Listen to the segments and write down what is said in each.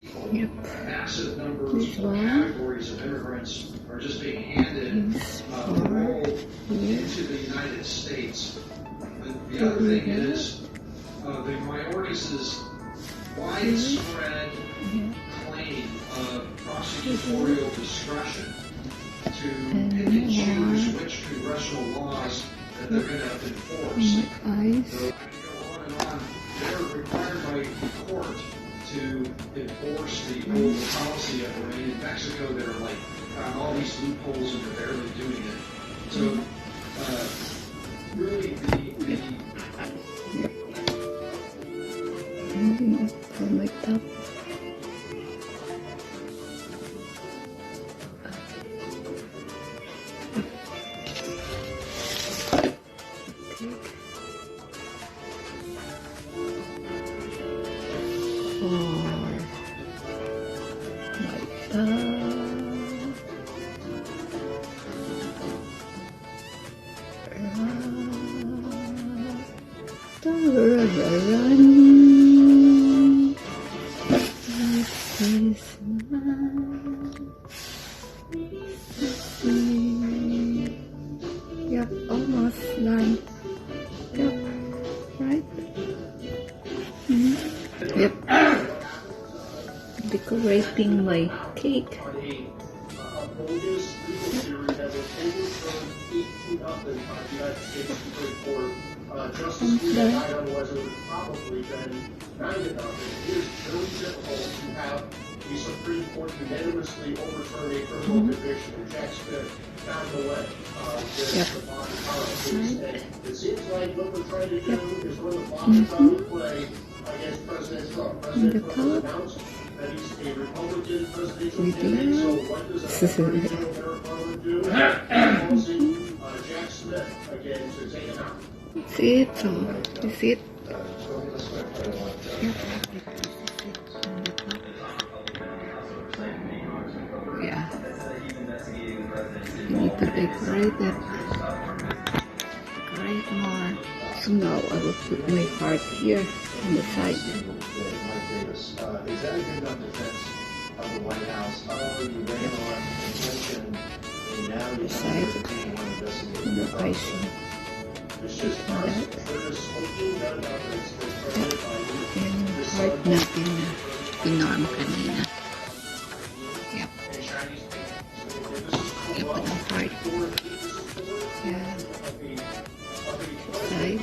Yep. Massive numbers This of one. categories of immigrants are just being handed the role into the United States. The other thing is the minorities' widespread claim of prosecutorial discretion to pick and choose which congressional laws that they're going to enforce. So I can go on and on. They're required by the court to enforce the old policy of in Mexico that are like found all these loopholes and they're barely doing it. So really moving up from my top. Yep, almost done. Yep, right? Yep. Decorating my cake. Justice relied on was it would probably been 9-0. It is very difficult to have the Supreme Court unanimously overturn a criminal conviction. And Jack Smith found a way with the Bond case. It seems like what we're trying to do is run the Bond power play against President Trump. President Trump has announced that he's a Republican presidential candidate. So what does a Attorney General Merrick Garland do? Proposing Jack Smith again to take him out. See it, so you see it. Yeah. You need to decorate it. Decorate more. So now I will put my heart here on the side. Is that a good enough defense of the White House? Oh, you ran on attention, and now you're On the icing. Yung heart natin na pinorm kanina. Yep. Yep, ang heart. Yeah. Side.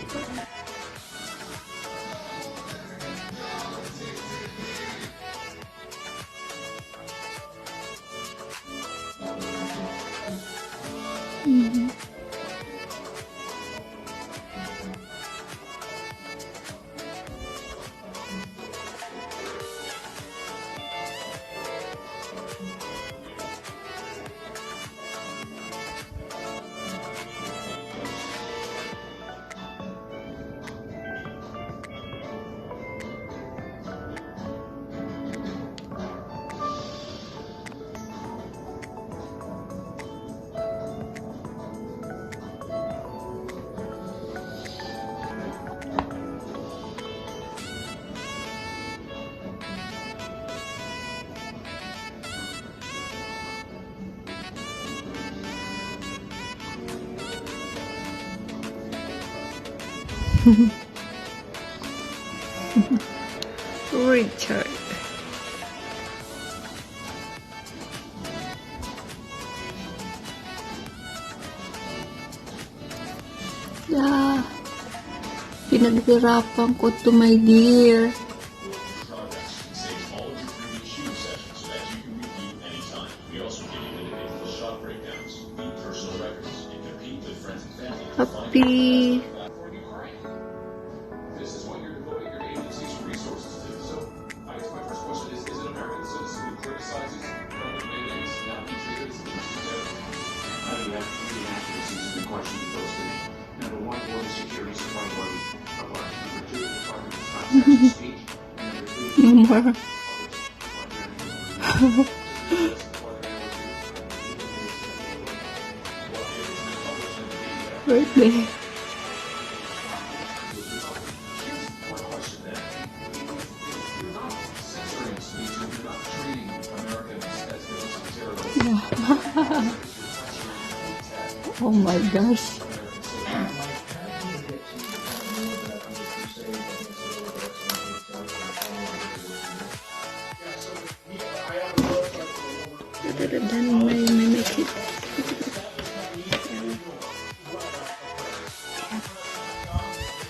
Richard. Yeah. Pinaghirapan ko to, my dear. Happy. This is what you're devoting your agency's resources to. So, I guess my first question is an American citizen who criticizes government mandates now be treated as a terrorist? You have three accuracies in the question you posed to me. Number one, border security is a priority of ours. Number two, the Department of Constitutional Speech. And number three, No more. Birthday. Here's one question then. You're not censoring speech, you're not Oh my gosh. Then may make it.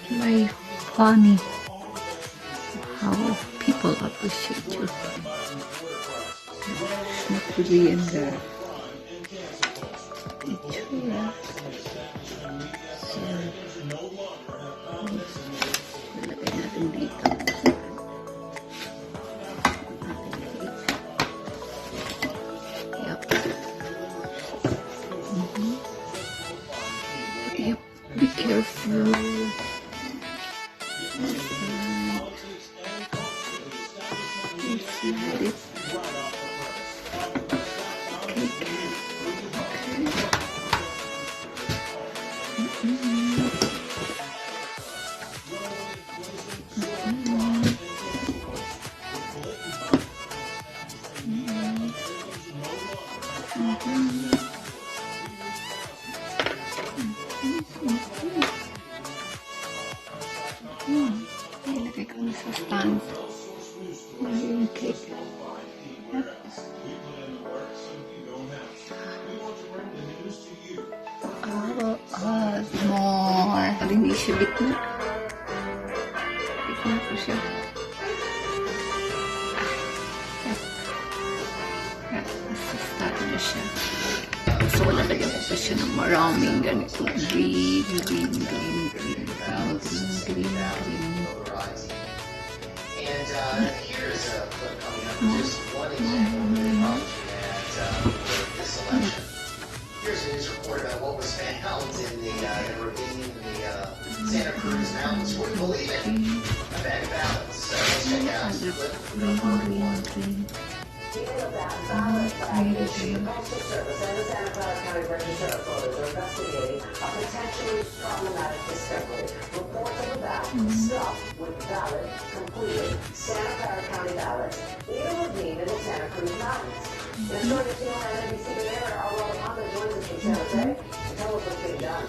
Very funny how people appreciate you. It's not really in the picture. So, ilagay natin dito. Yep. Yep. Be careful. Slide it. Ilagay ko na sa stand. Yung cake. Yep. More. Hindi siya bitna. Bitna ko siya. Yep. Nasa-start na siya. So, lalagyan ko pa siya ng maraming ganito. Green. And here's a clip coming up, just one example of the apology at this election. Here's a news report about what was found in the ravine in the Santa Cruz Mountains. Would you believe it? A bag of ballots. So let's check out this clip from Green. The Postal Service and the Santa Clara County Register of Voters are investigating a potentially problematic discovery. Reports of a ballot stuffed with valid, completed Santa Clara County ballots in a ravine in the Santa Cruz Mountains. The story is on NBC Air. Our Roll Honda joins us from San Jose to tell us what's being done.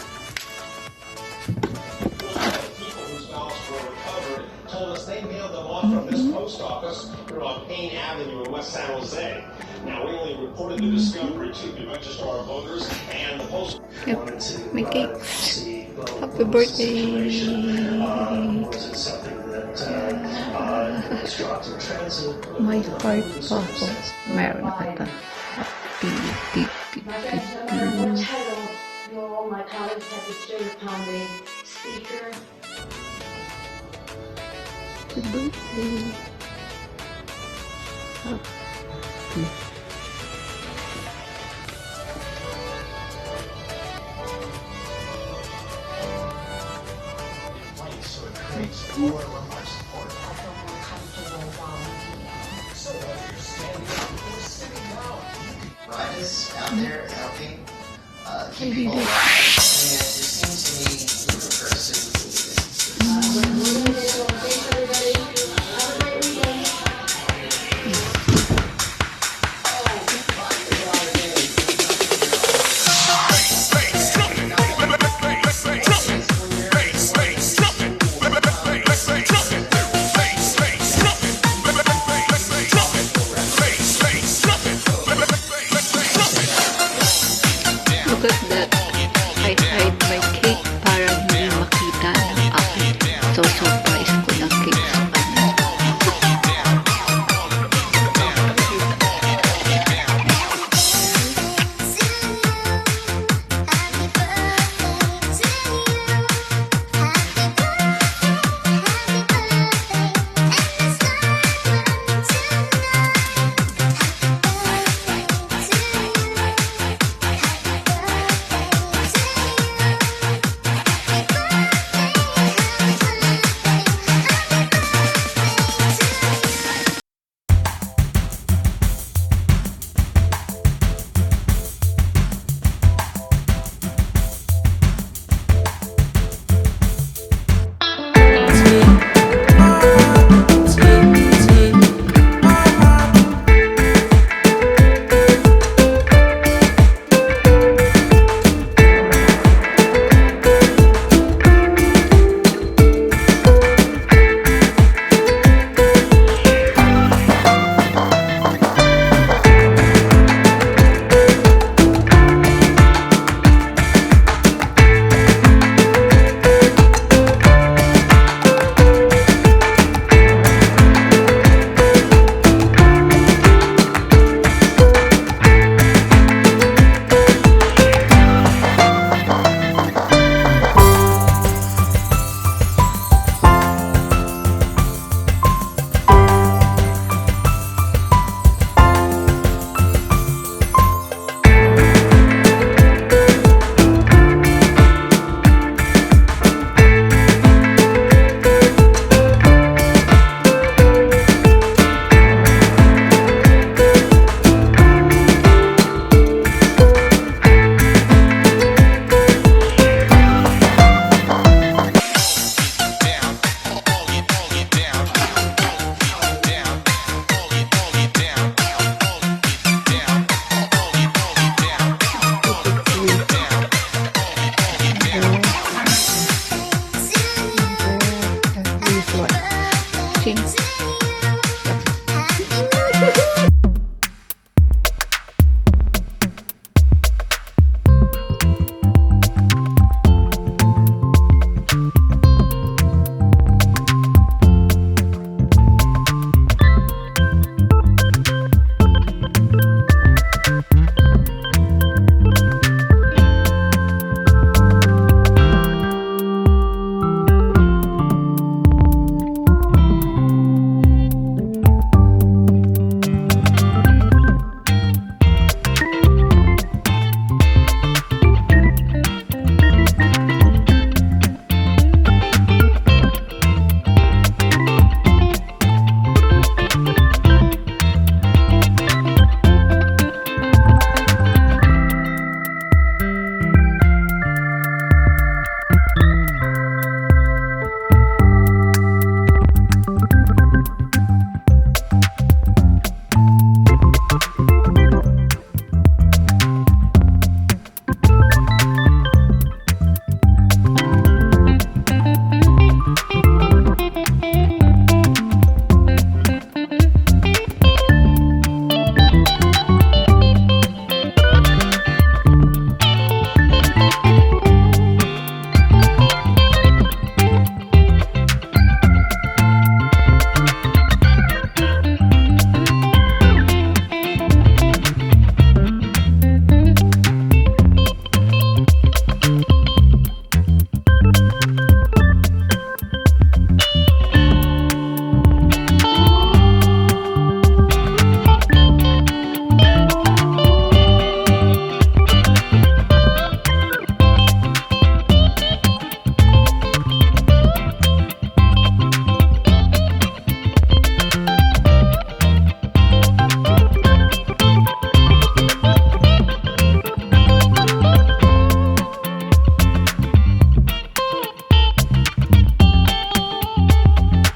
People whose ballots were recovered told us they mailed them off from this post office here on Payne Avenue in West San Jose. Now, we only reported the discovery to the registrar of voters and the post. Yep. My cake. Happy birthday. Was it something that was dropped in transit? My heart po. Meron ata. Happy. What title will all my colleagues have bestowed upon the speaker? Happy birthday. Happy. So it creates more and more support. So whether you're standing up or sitting down, riders out there helping keep people alive. And it just seems to me ludicrous.